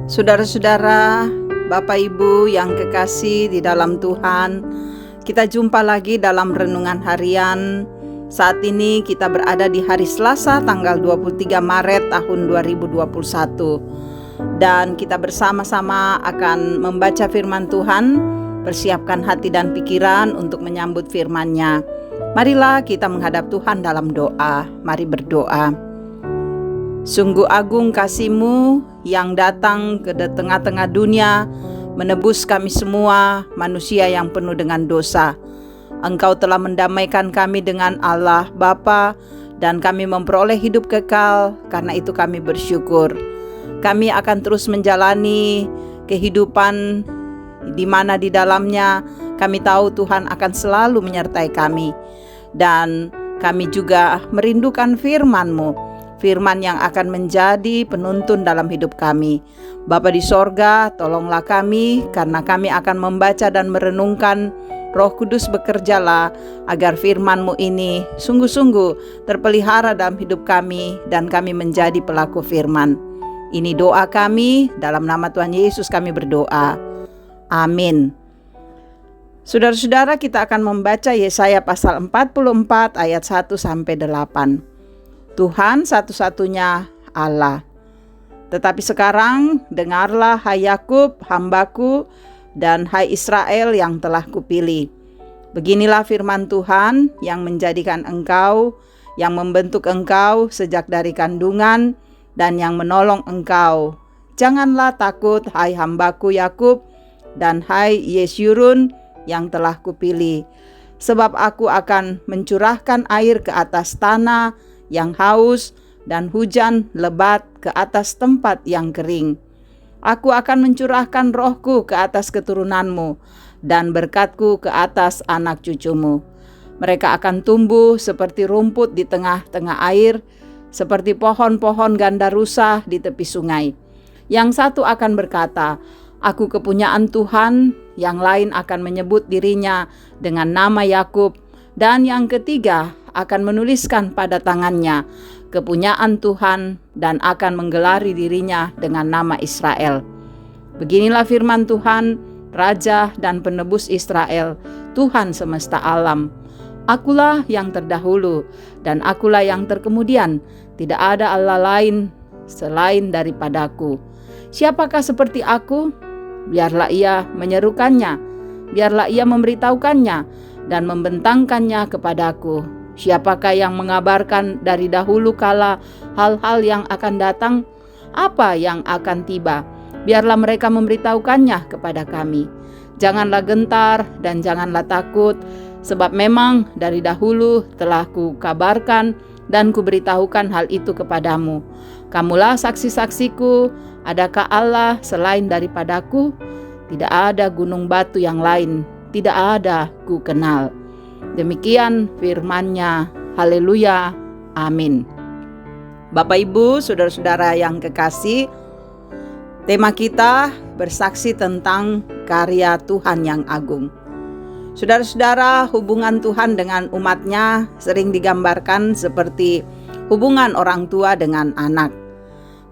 Saudara-saudara, Bapak Ibu yang kekasih di dalam Tuhan, kita jumpa lagi dalam renungan harian. Saat ini kita berada di hari Selasa tanggal 23 Maret tahun 2021. Dan kita bersama-sama akan membaca firman Tuhan, persiapkan hati dan pikiran untuk menyambut firman-Nya. Marilah kita menghadap Tuhan dalam doa. Mari berdoa. Sungguh agung kasih-Mu yang datang ke tengah-tengah dunia, menebus kami semua manusia yang penuh dengan dosa. Engkau telah mendamaikan kami dengan Allah Bapa, dan kami memperoleh hidup kekal. Karena itu kami bersyukur. Kami akan terus menjalani kehidupan di mana di dalamnya kami tahu Tuhan akan selalu menyertai kami. Dan kami juga merindukan firman-Mu, firman yang akan menjadi penuntun dalam hidup kami. Bapa di sorga, tolonglah kami, karena kami akan membaca dan merenungkan. Roh Kudus bekerjalah agar firman-Mu ini sungguh-sungguh terpelihara dalam hidup kami, dan kami menjadi pelaku firman. Ini doa kami, dalam nama Tuhan Yesus kami berdoa. Amin. Saudara-saudara, kita akan membaca Yesaya pasal 44 ayat 1-8. Tuhan satu-satunya Allah. Tetapi sekarang dengarlah hai Yakub hambaku, dan hai Israel yang telah kupilih. Beginilah firman Tuhan yang menjadikan engkau, yang membentuk engkau sejak dari kandungan, dan yang menolong engkau. Janganlah takut hai hambaku Yakub, dan hai Yesyurun yang telah kupilih. Sebab aku akan mencurahkan air ke atas tanah yang haus, dan hujan lebat ke atas tempat yang kering. Aku akan mencurahkan rohku ke atas keturunanmu, dan berkatku ke atas anak cucumu. Mereka akan tumbuh seperti rumput di tengah-tengah air, seperti pohon-pohon gandarusa di tepi sungai. Yang satu akan berkata, aku kepunyaan Tuhan, yang lain akan menyebut dirinya dengan nama Yakub, dan yang ketiga akan menuliskan pada tangannya kepunyaan Tuhan, dan akan menggelari dirinya dengan nama Israel. Beginilah firman Tuhan, Raja dan Penebus Israel, Tuhan semesta alam. Akulah yang terdahulu, dan akulah yang terkemudian. Tidak ada Allah lain selain daripadaku. Siapakah seperti aku? Biarlah ia menyerukannya, biarlah ia memberitahukannya, dan membentangkannya kepadaku. Siapakah yang mengabarkan dari dahulu kala hal-hal yang akan datang, apa yang akan tiba? Biarlah mereka memberitahukannya kepada kami. Janganlah gentar dan janganlah takut, sebab memang dari dahulu telah kukabarkan dan kuberitahukan hal itu kepadamu. Kamulah saksi-saksiku. Adakah Allah selain daripadaku? Tidak ada gunung batu yang lain, tidak ada ku kenal. Demikian firman-Nya. Haleluya. Amin. Bapak Ibu, saudara-saudara yang kekasih, tema kita bersaksi tentang karya Tuhan yang agung. Saudara-saudara, hubungan Tuhan dengan umat-Nya sering digambarkan seperti hubungan orang tua dengan anak.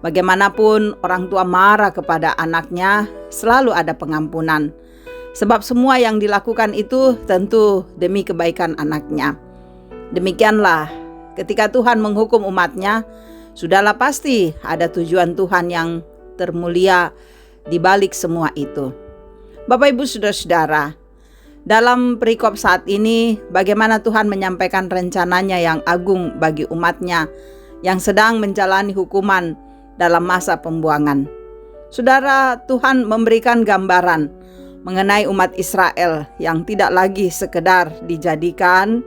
Bagaimanapun orang tua marah kepada anaknya, selalu ada pengampunan. Sebab semua yang dilakukan itu tentu demi kebaikan anaknya. Demikianlah ketika Tuhan menghukum umat-Nya, sudahlah pasti ada tujuan Tuhan yang termulia di balik semua itu. Bapak Ibu saudara-saudara, dalam perikop saat ini, bagaimana Tuhan menyampaikan rencananya yang agung bagi umat-Nya yang sedang menjalani hukuman dalam masa pembuangan. Saudara, Tuhan memberikan gambaran mengenai umat Israel yang tidak lagi sekedar dijadikan,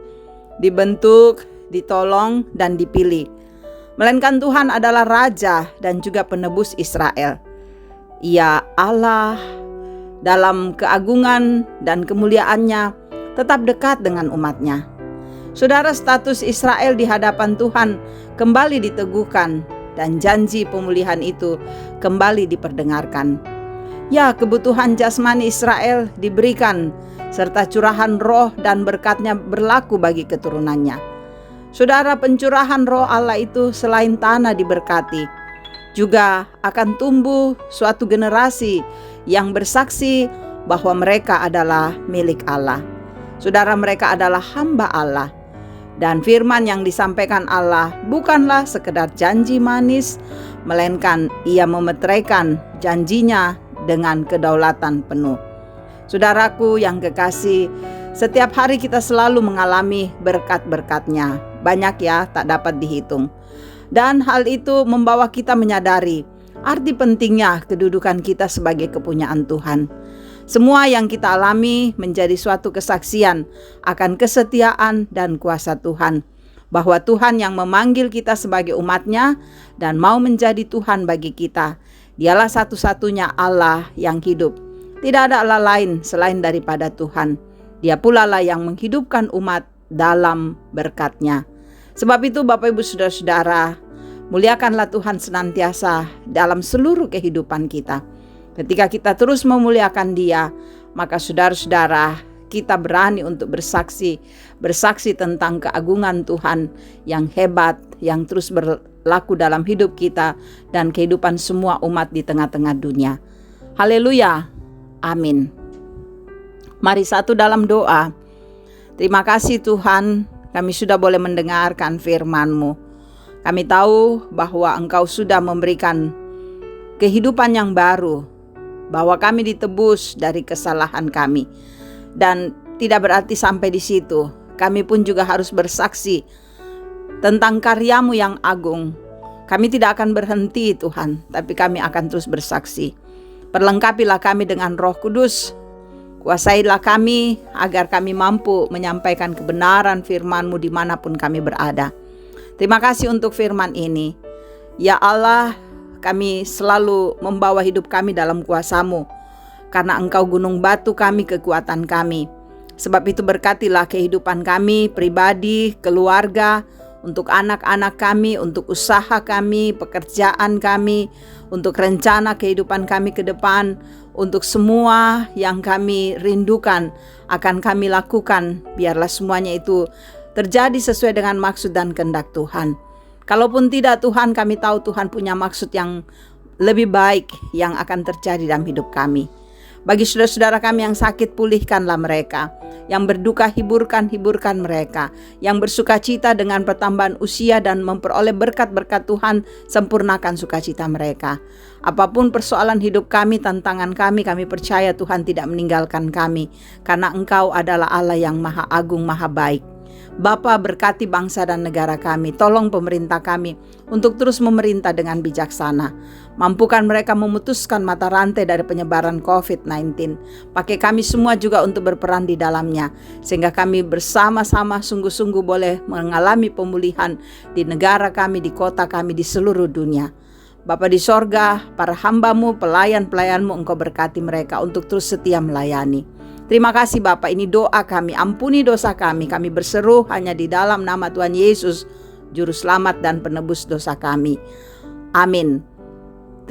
dibentuk, ditolong, dan dipilih. Melainkan Tuhan adalah Raja dan juga Penebus Israel. Ia Allah dalam keagungan dan kemuliaannya tetap dekat dengan umat-Nya. Saudara, status Israel di hadapan Tuhan kembali diteguhkan, dan janji pemulihan itu kembali diperdengarkan. Ya, kebutuhan jasmani Israel diberikan, serta curahan roh dan berkatnya berlaku bagi keturunannya. Saudara, pencurahan roh Allah itu selain tanah diberkati, juga akan tumbuh suatu generasi yang bersaksi bahwa mereka adalah milik Allah. Saudara, mereka adalah hamba Allah. Dan firman yang disampaikan Allah bukanlah sekedar janji manis, melainkan ia memeteraikan janjinya dengan kedaulatan penuh. Saudaraku yang kekasih, setiap hari kita selalu mengalami berkat-berkat-Nya. Banyak ya, tak dapat dihitung. Dan hal itu membawa kita menyadari arti pentingnya kedudukan kita sebagai kepunyaan Tuhan. Semua yang kita alami menjadi suatu kesaksian akan kesetiaan dan kuasa Tuhan. Bahwa Tuhan yang memanggil kita sebagai umat-Nya dan mau menjadi Tuhan bagi kita. Dialah satu-satunya Allah yang hidup. Tidak ada Allah lain selain daripada Tuhan. Dia pula lah yang menghidupkan umat dalam berkat-Nya. Sebab itu Bapak Ibu Saudara-saudara, muliakanlah Tuhan senantiasa dalam seluruh kehidupan kita. Ketika kita terus memuliakan Dia, maka saudara-saudara, kita berani untuk bersaksi tentang keagungan Tuhan yang hebat, yang terus berlaku dalam hidup kita dan kehidupan semua umat di tengah-tengah dunia. Haleluya, amin. Mari satu dalam doa. Terima kasih Tuhan, kami sudah boleh mendengarkan firman-Mu. Kami tahu bahwa Engkau sudah memberikan kehidupan yang baru, bahwa kami ditebus dari kesalahan kami. Dan tidak berarti sampai di situ, kami pun juga harus bersaksi tentang karya-Mu yang agung. Kami tidak akan berhenti Tuhan, tapi kami akan terus bersaksi. Perlengkapilah kami dengan Roh Kudus. Kuasailah kami agar kami mampu menyampaikan kebenaran firman-Mu dimanapun kami berada. Terima kasih untuk firman ini. Ya Allah, kami selalu membawa hidup kami dalam kuasa-Mu. Karena Engkau gunung batu kami, kekuatan kami. Sebab itu berkatilah kehidupan kami, pribadi, keluarga, untuk anak-anak kami, untuk usaha kami, pekerjaan kami, untuk rencana kehidupan kami ke depan, untuk semua yang kami rindukan akan kami lakukan. Biarlah semuanya itu terjadi sesuai dengan maksud dan kehendak Tuhan. Kalaupun tidak Tuhan, kami tahu Tuhan punya maksud yang lebih baik yang akan terjadi dalam hidup kami. Bagi saudara-saudara kami yang sakit, pulihkanlah mereka. Yang berduka, hiburkan mereka. Yang bersuka cita dengan pertambahan usia dan memperoleh berkat-berkat Tuhan, sempurnakan sukacita mereka. Apapun persoalan hidup kami, tantangan kami percaya Tuhan tidak meninggalkan kami. Karena Engkau adalah Allah yang maha agung, maha baik. Bapa, berkati bangsa dan negara kami. Tolong pemerintah kami untuk terus memerintah dengan bijaksana. Mampukan mereka memutuskan mata rantai dari penyebaran COVID-19. Pakai kami semua juga untuk berperan di dalamnya. Sehingga kami bersama-sama sungguh-sungguh boleh mengalami pemulihan di negara kami, di kota kami, di seluruh dunia. Bapa di sorga, para hamba-Mu, pelayan-pelayan-Mu, Engkau berkati mereka untuk terus setia melayani. Terima kasih Bapa, ini doa kami, ampuni dosa kami berseru hanya di dalam nama Tuhan Yesus, Juru Selamat dan Penebus dosa kami. Amin.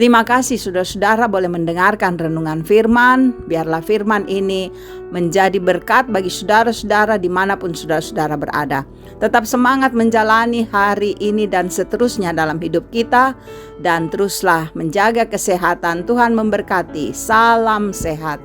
Terima kasih saudara-saudara boleh mendengarkan renungan firman. Biarlah firman ini menjadi berkat bagi saudara-saudara dimanapun saudara-saudara berada. Tetap semangat menjalani hari ini dan seterusnya dalam hidup kita. Dan teruslah menjaga kesehatan. Tuhan memberkati. Salam sehat.